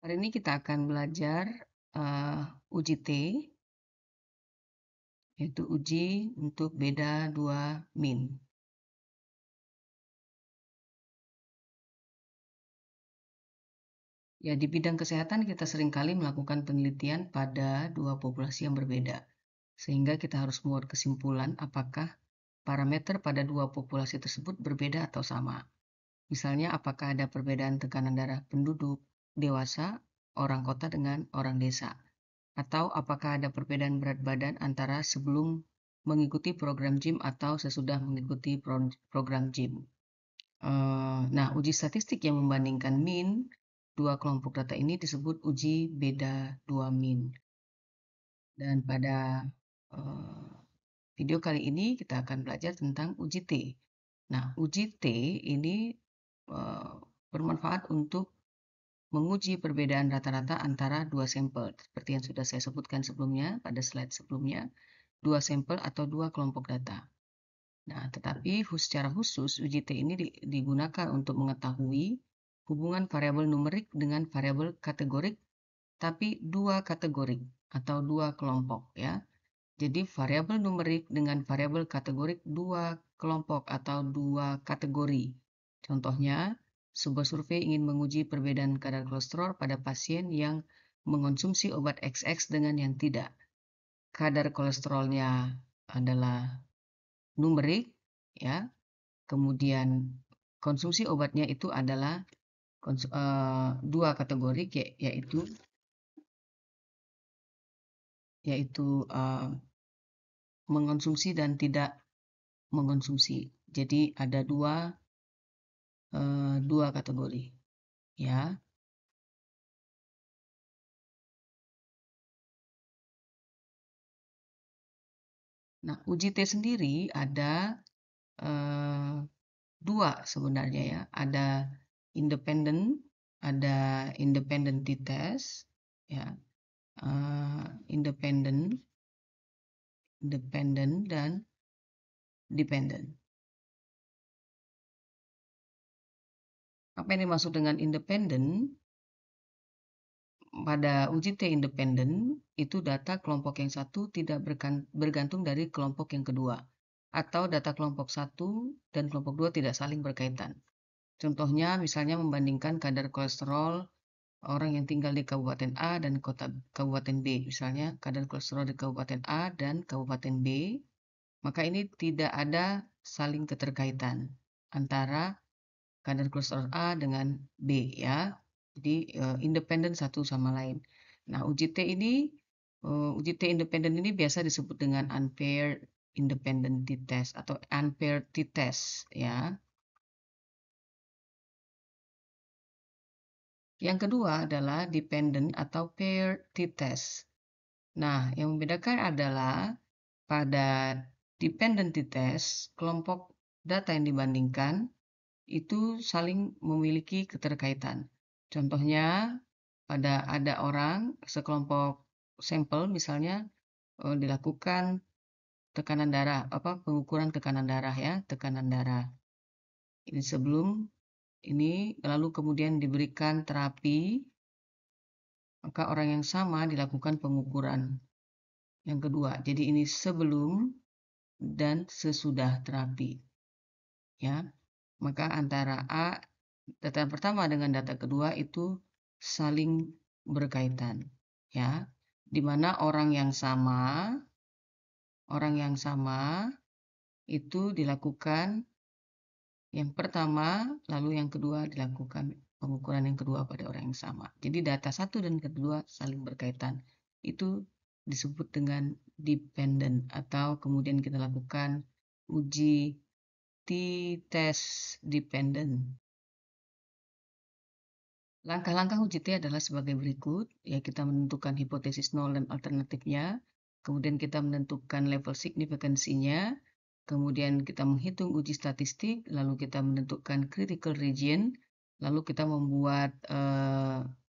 Hari ini kita akan belajar uji T, yaitu uji untuk beda 2 min. Ya, di bidang kesehatan kita seringkali melakukan penelitian pada dua populasi yang berbeda, sehingga kita harus membuat kesimpulan apakah parameter pada dua populasi tersebut berbeda atau sama. Misalnya, apakah ada perbedaan tekanan darah penduduk dewasa, orang kota dengan orang desa. Atau apakah ada perbedaan berat badan antara sebelum mengikuti program gym atau sesudah mengikuti program gym. Nah, uji statistik yang membandingkan min dua kelompok data ini disebut uji beda 2 min. Dan pada video kali ini kita akan belajar tentang uji T. Nah, uji T ini bermanfaat untuk menguji perbedaan rata-rata antara dua sampel, seperti yang sudah saya sebutkan sebelumnya pada slide sebelumnya, dua sampel atau dua kelompok data. Nah, tetapi secara khusus uji T ini digunakan untuk mengetahui hubungan variabel numerik dengan variabel kategorik, tapi dua kategorik atau dua kelompok ya. Jadi variabel numerik dengan variabel kategorik dua kelompok atau dua kategori. Contohnya, sebuah survei ingin menguji perbedaan kadar kolesterol pada pasien yang mengonsumsi obat XX dengan yang tidak. Kadar kolesterolnya adalah numerik, ya. Kemudian konsumsi obatnya itu adalah dua kategori, yaitu mengonsumsi dan tidak mengonsumsi. Jadi ada dua kategori, ya. Nah, uji T sendiri ada dua sebenarnya ya. Ada independent t-test, ya. Independent dan dependent. Apa yang dimaksud dengan independent? Pada uji T independen, itu data kelompok yang satu tidak bergantung dari kelompok yang kedua, atau data kelompok satu dan kelompok dua tidak saling berkaitan. Contohnya, misalnya membandingkan kadar kolesterol orang yang tinggal di Kabupaten A dan Kabupaten B. Misalnya, kadar kolesterol di Kabupaten A dan Kabupaten B, maka ini tidak ada saling keterkaitan antara kadar kolesterol A dengan B ya. Jadi independen satu sama lain. Nah, uji T independen ini biasa disebut dengan unpaired independent t-test atau unpaired t-test ya. Yang kedua adalah dependent atau paired t-test. Nah, yang membedakan adalah pada dependent t-test, kelompok data yang dibandingkan itu saling memiliki keterkaitan. Contohnya, ada orang sekelompok sampel misalnya dilakukan tekanan darah, pengukuran tekanan darah ya, tekanan darah. Ini sebelum ini lalu kemudian diberikan terapi, maka orang yang sama dilakukan pengukuran yang kedua. Jadi ini sebelum dan sesudah terapi. Ya. Maka antara data pertama dengan data kedua itu saling berkaitan, ya. Di mana orang yang sama itu dilakukan yang pertama, lalu yang kedua dilakukan pengukuran yang kedua pada orang yang sama. Jadi data satu dan kedua saling berkaitan. Itu disebut dengan dependent atau kemudian kita lakukan uji t-test dependent. Langkah-langkah uji T adalah sebagai berikut, ya kita menentukan hipotesis nol dan alternatifnya, kemudian kita menentukan level signifikansinya, kemudian kita menghitung uji statistik, lalu kita menentukan critical region, lalu kita membuat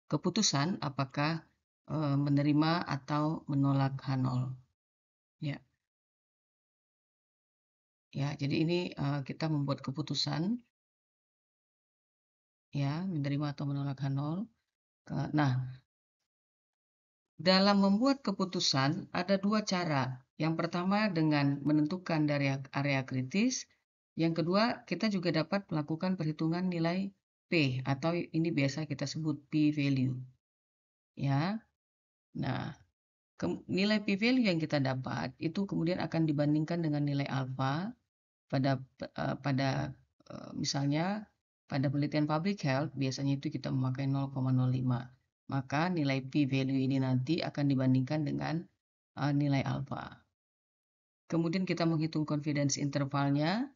keputusan apakah menerima atau menolak H0. Ya, ya. Jadi ini kita membuat keputusan, ya menerima atau menolak H0. Nah, dalam membuat keputusan ada dua cara. Yang pertama dengan menentukan dari area kritis. Yang kedua, kita juga dapat melakukan perhitungan nilai P atau ini biasa kita sebut P value. Ya. Nah, nilai P value yang kita dapat itu kemudian akan dibandingkan dengan nilai alfa pada pada misalnya pada penelitian public health biasanya itu kita memakai 0,05. Maka nilai P value ini nanti akan dibandingkan dengan nilai alfa. Kemudian kita menghitung confidence intervalnya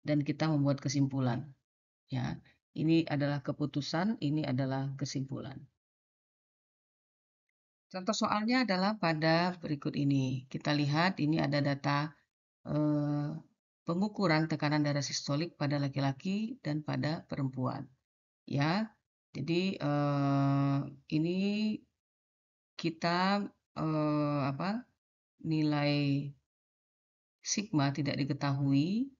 dan kita membuat kesimpulan. Ya, ini adalah keputusan, ini adalah kesimpulan. Contoh soalnya adalah pada berikut ini. Kita lihat ini ada data eh, pengukuran tekanan darah sistolik pada laki-laki dan pada perempuan. Ya, jadi ini kita nilai sigma tidak diketahui,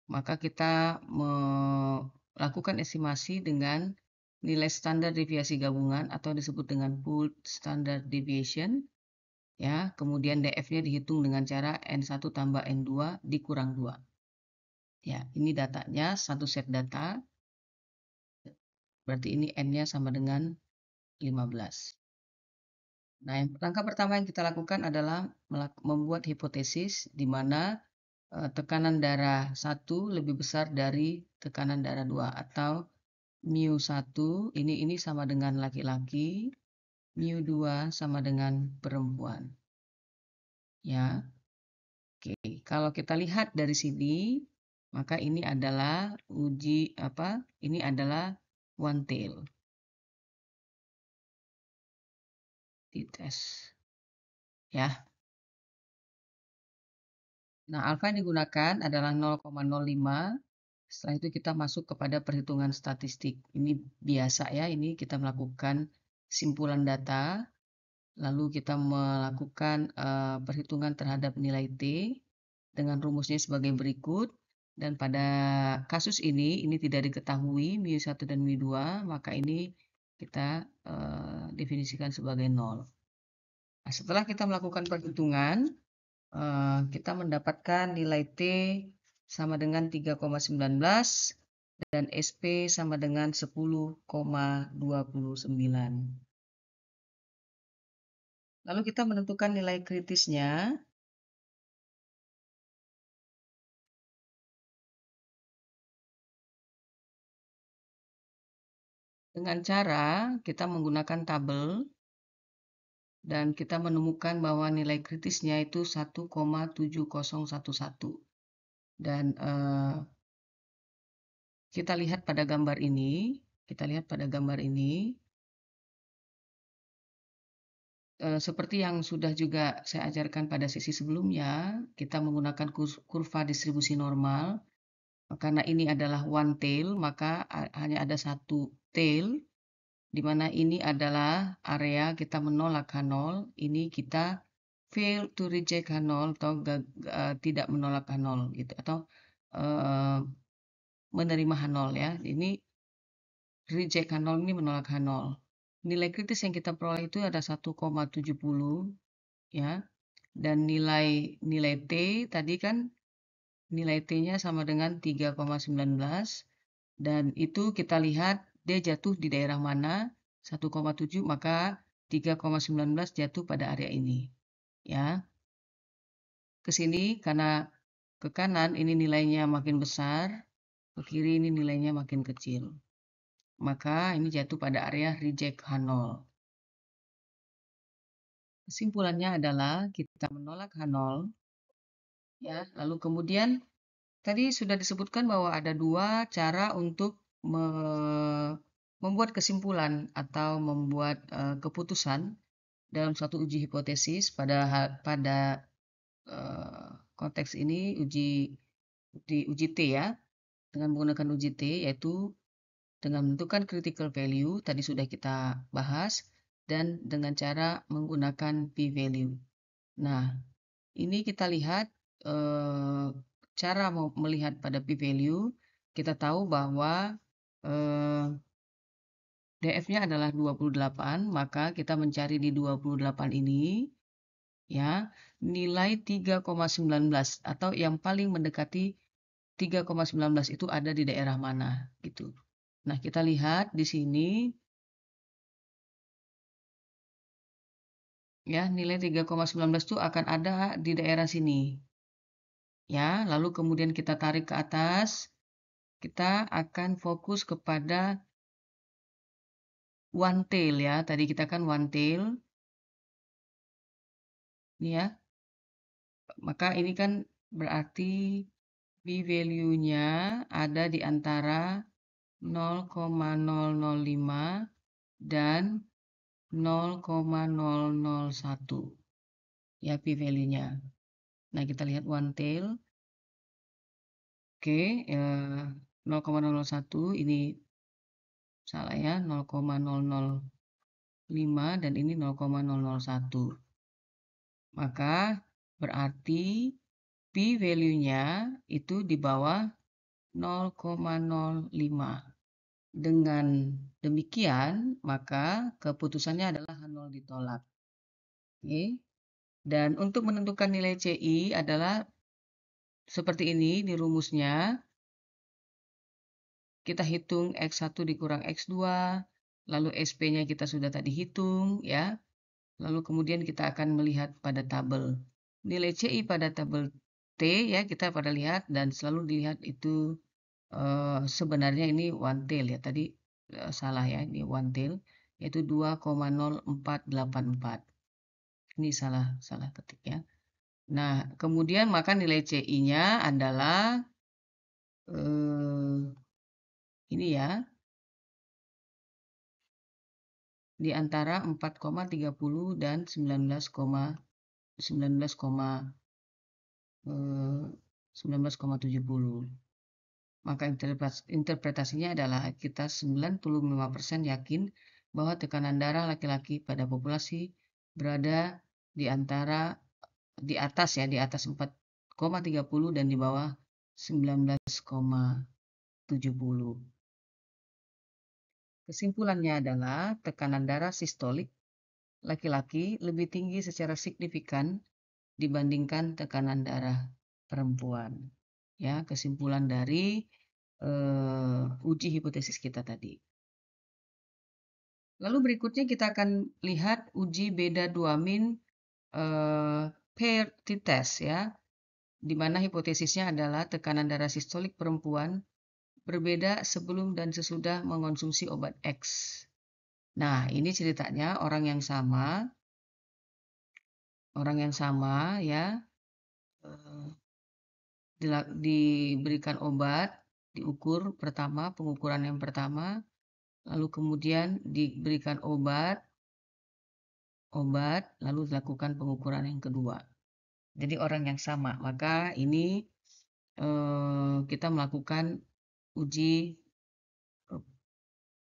maka kita melakukan estimasi dengan nilai standar deviasi gabungan atau disebut dengan pooled standard deviation. Ya, kemudian DF-nya dihitung dengan cara N1 tambah N2 dikurang 2. Ya, ini datanya, satu set data, berarti ini N-nya sama dengan 15. Nah, langkah pertama yang kita lakukan adalah membuat hipotesis di mana tekanan darah 1 lebih besar dari tekanan darah 2 atau mu1 ini sama dengan laki-laki, mu2 sama dengan perempuan. Ya. Oke, kalau kita lihat dari sini, maka ini adalah Ini adalah one tail. Dites. Ya. Nah, alfa yang digunakan adalah 0,05. Setelah itu kita masuk kepada perhitungan statistik. Ini biasa ya, ini kita melakukan simpulan data, lalu kita melakukan perhitungan terhadap nilai T dengan rumusnya sebagai berikut. Dan pada kasus ini tidak diketahui mu1 dan mu2, maka ini kita definisikan sebagai 0. Nah, setelah kita melakukan perhitungan, kita mendapatkan nilai T sama dengan 3,19 dan SP sama dengan 10,29. Lalu kita menentukan nilai kritisnya dengan cara kita menggunakan tabel dan kita menemukan bahwa nilai kritisnya itu 1,7011. Dan kita lihat pada gambar ini, seperti yang sudah juga saya ajarkan pada sesi sebelumnya, kita menggunakan kurva distribusi normal. Karena ini adalah one tail, maka hanya ada satu tail, di mana ini adalah area kita menolak H0, ini kita fail to reject H0 atau tidak menolak H0 gitu, atau menerima H0 ya. Ini reject H0 ini menolak H0. Nilai kritis yang kita peroleh itu ada 1,70 ya. Dan nilai T tadi kan nilai T-nya sama dengan 3,19 dan itu kita lihat dia jatuh di daerah mana 1,7 maka 3,19 jatuh pada area ini ya. Ke sini karena ke kanan ini nilainya makin besar, ke kiri ini nilainya makin kecil. Maka ini jatuh pada area reject H0. Kesimpulannya adalah kita menolak H0 ya. Lalu kemudian tadi sudah disebutkan bahwa ada dua cara untuk membuat kesimpulan atau membuat keputusan dalam suatu uji hipotesis pada konteks ini uji T ya, dengan menggunakan uji T yaitu dengan menentukan critical value tadi sudah kita bahas dan dengan cara menggunakan p value. Nah, ini kita lihat cara melihat pada p value, kita tahu bahwa DF-nya adalah 28, maka kita mencari di 28 ini, ya, nilai 3,19 atau yang paling mendekati 3,19 itu ada di daerah mana, gitu. Nah, kita lihat di sini, ya, nilai 3,19 itu akan ada di daerah sini. Ya, lalu kemudian kita tarik ke atas, kita akan fokus kepada one tail ya. Tadi kita kan one tail, ini ya. Maka ini kan berarti p-value-nya ada di antara 0,005 dan 0,001 ya p-value-nya. Nah, kita lihat one tail. Oke, 0,001 ini salah ya, 0,005 dan ini 0,001. Maka berarti p-value-nya itu di bawah 0,05. Dengan demikian, maka keputusannya adalah H0 ditolak. Oke. Dan untuk menentukan nilai CI adalah seperti ini di rumusnya. Kita hitung X1 dikurang X2, lalu SP-nya kita sudah tadi hitung, ya. Lalu kemudian kita akan melihat pada tabel. Nilai CI pada tabel T, ya, kita pada lihat dan selalu dilihat itu sebenarnya ini one tail ya. Tadi salah ya, ini one tail, yaitu 2,0484. Ini salah ketik ya. Nah, kemudian maka nilai CI-nya adalah ini ya, di antara 4,30 dan 19,70. Maka interpretasinya adalah kita 95% yakin bahwa tekanan darah laki-laki pada populasi berada di atas ya, di atas 4,30 dan di bawah 19,70. Kesimpulannya adalah tekanan darah sistolik laki-laki lebih tinggi secara signifikan dibandingkan tekanan darah perempuan. Ya, kesimpulan dari uji hipotesis kita tadi. Lalu berikutnya kita akan lihat uji beda duamin paired t-test ya, di mana hipotesisnya adalah tekanan darah sistolik perempuan berbeda sebelum dan sesudah mengonsumsi obat X. Nah, ini ceritanya orang yang sama ya, diberikan obat, diukur pertama, pengukuran yang pertama, lalu kemudian diberikan obat, lalu dilakukan pengukuran yang kedua. Jadi orang yang sama, maka ini kita melakukan uji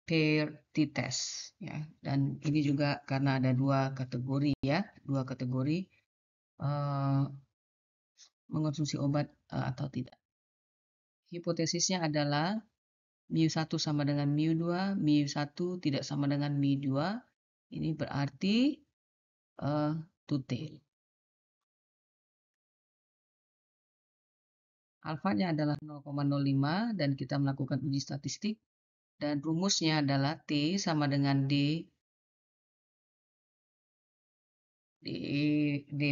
paired t-test ya. Dan ini juga karena ada dua kategori ya, mengonsumsi obat atau tidak. Hipotesisnya adalah mu1 sama dengan mu2, mu1 tidak sama dengan mu2. Ini berarti two tail. Alfanya adalah 0,05 dan kita melakukan uji statistik dan rumusnya adalah T sama dengan D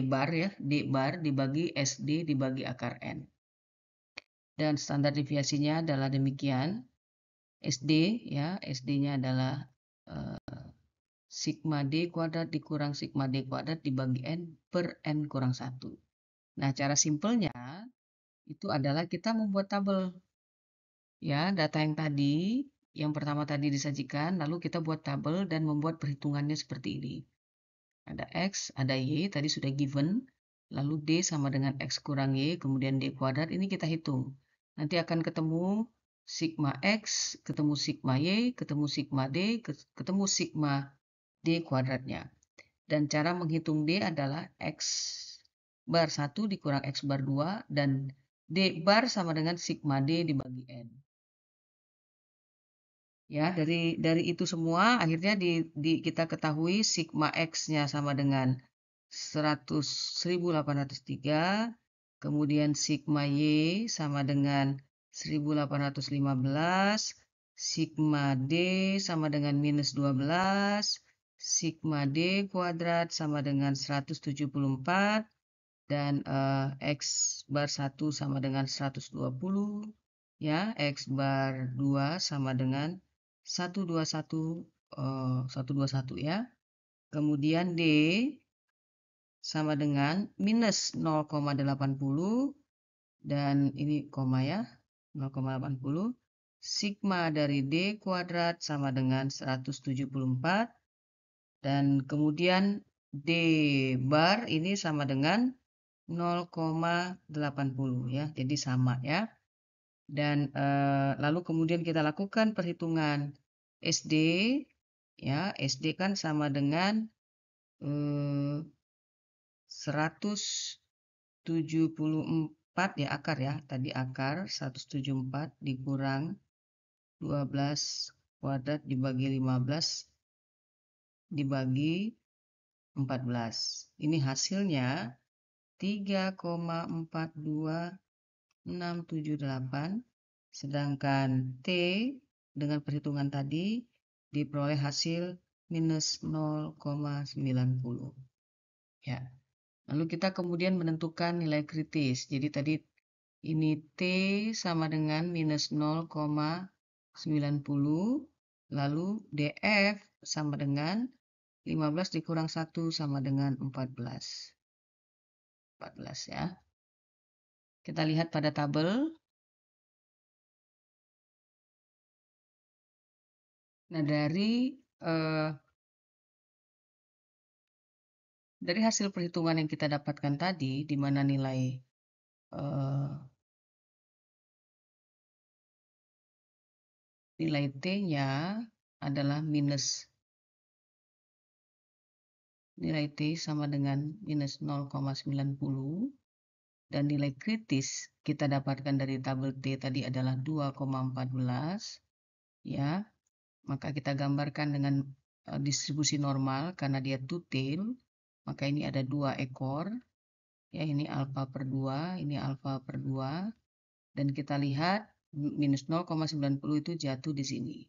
bar ya, D bar dibagi SD dibagi akar N. Dan standar deviasinya adalah demikian. SD ya, SD-nya adalah sigma D kuadrat dikurang sigma D kuadrat dibagi N per N kurang 1. Nah, cara simpelnya itu adalah kita membuat tabel. Ya, data yang pertama tadi disajikan, lalu kita buat tabel dan membuat perhitungannya seperti ini. Ada X, ada Y, tadi sudah given, lalu D sama dengan X kurang Y, kemudian D kuadrat, ini kita hitung. Nanti akan ketemu sigma X, ketemu sigma Y, ketemu sigma D, ketemu sigma D kuadratnya. Dan cara menghitung D adalah X bar 1 dikurang X bar 2, dan D bar sama dengan sigma D dibagi N. Ya, dari itu semua akhirnya kita ketahui sigma X-nya sama dengan 100.803, kemudian sigma Y sama dengan 1815, sigma D sama dengan minus 12, sigma D kuadrat sama dengan 174, dan X bar 1 sama dengan 120, ya, X bar 2 sama dengan 121, 121 ya. Kemudian D sama dengan minus 0,80, dan ini koma ya, 0,80. Sigma dari D kuadrat sama dengan 174, dan kemudian D bar ini sama dengan 0,80 ya, jadi sama ya. Dan lalu kemudian kita lakukan perhitungan SD, ya, SD kan sama dengan 174 ya, akar ya, tadi akar 174 dikurang 12 kuadrat dibagi 15 dibagi 14. Ini hasilnya 3,42678, sedangkan T dengan perhitungan tadi diperoleh hasil minus 0,90. Ya. Lalu kita kemudian menentukan nilai kritis. Jadi tadi ini T sama dengan minus 0,90, lalu DF sama dengan 15 dikurang 1 sama dengan 14. 14 ya. Kita lihat pada tabel. Nah, dari hasil perhitungan yang kita dapatkan tadi, di mana nilai T-nya adalah nilai T sama dengan minus 0,90, dan nilai kritis kita dapatkan dari tabel T tadi adalah 2,14, ya. Maka kita gambarkan dengan distribusi normal karena dia two-tail, maka ini ada 2 ekor, ya, ini alfa per 2, ini alfa per 2, dan kita lihat minus 0,90 itu jatuh di sini,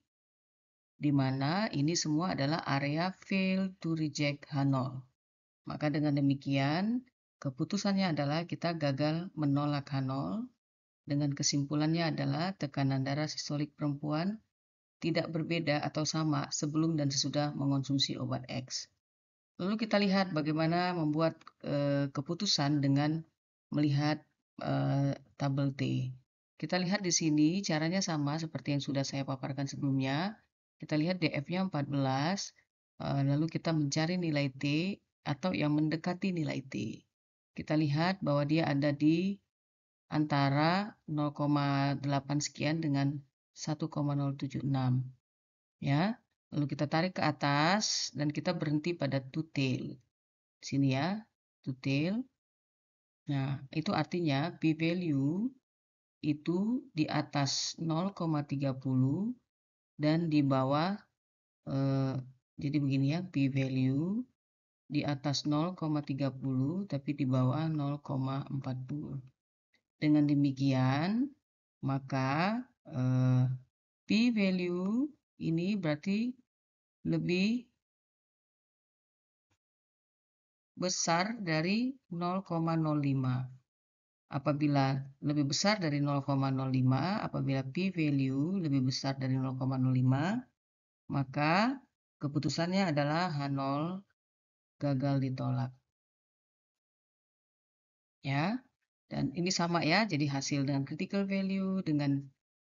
di mana ini semua adalah area fail to reject H0. Maka dengan demikian, keputusannya adalah kita gagal menolak H0, dengan kesimpulannya adalah tekanan darah sistolik perempuan tidak berbeda atau sama sebelum dan sesudah mengonsumsi obat X. Lalu kita lihat bagaimana membuat keputusan dengan melihat tabel T. Kita lihat di sini caranya sama seperti yang sudah saya paparkan sebelumnya. Kita lihat DF-nya 14, lalu kita mencari nilai T atau yang mendekati nilai T. Kita lihat bahwa dia ada di antara 0,8 sekian dengan 1,076. Ya. Lalu kita tarik ke atas dan kita berhenti pada two tail. Sini ya, two tail. Nah, itu artinya p value itu di atas 0,30 dan di bawah, jadi begini ya, p value di atas 0,30 tapi di bawah 0,40. Dengan demikian, maka p value ini berarti lebih besar dari 0,05. Apabila lebih besar dari 0,05, apabila p value lebih besar dari 0,05, maka keputusannya adalah H0 gagal ditolak. Ya. Dan ini sama ya, jadi hasil dengan critical value dengan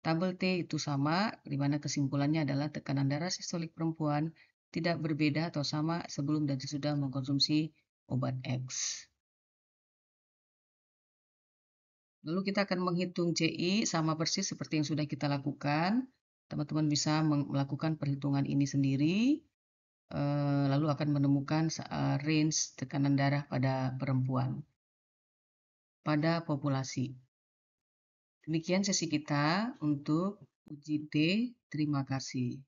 tabel T itu sama, di mana kesimpulannya adalah tekanan darah sistolik perempuan tidak berbeda atau sama sebelum dan sesudah mengkonsumsi obat X. Lalu kita akan menghitung CI sama persis seperti yang sudah kita lakukan. Teman-teman bisa melakukan perhitungan ini sendiri, lalu akan menemukan range tekanan darah pada perempuan, pada populasi. Demikian sesi kita untuk uji T Terima kasih.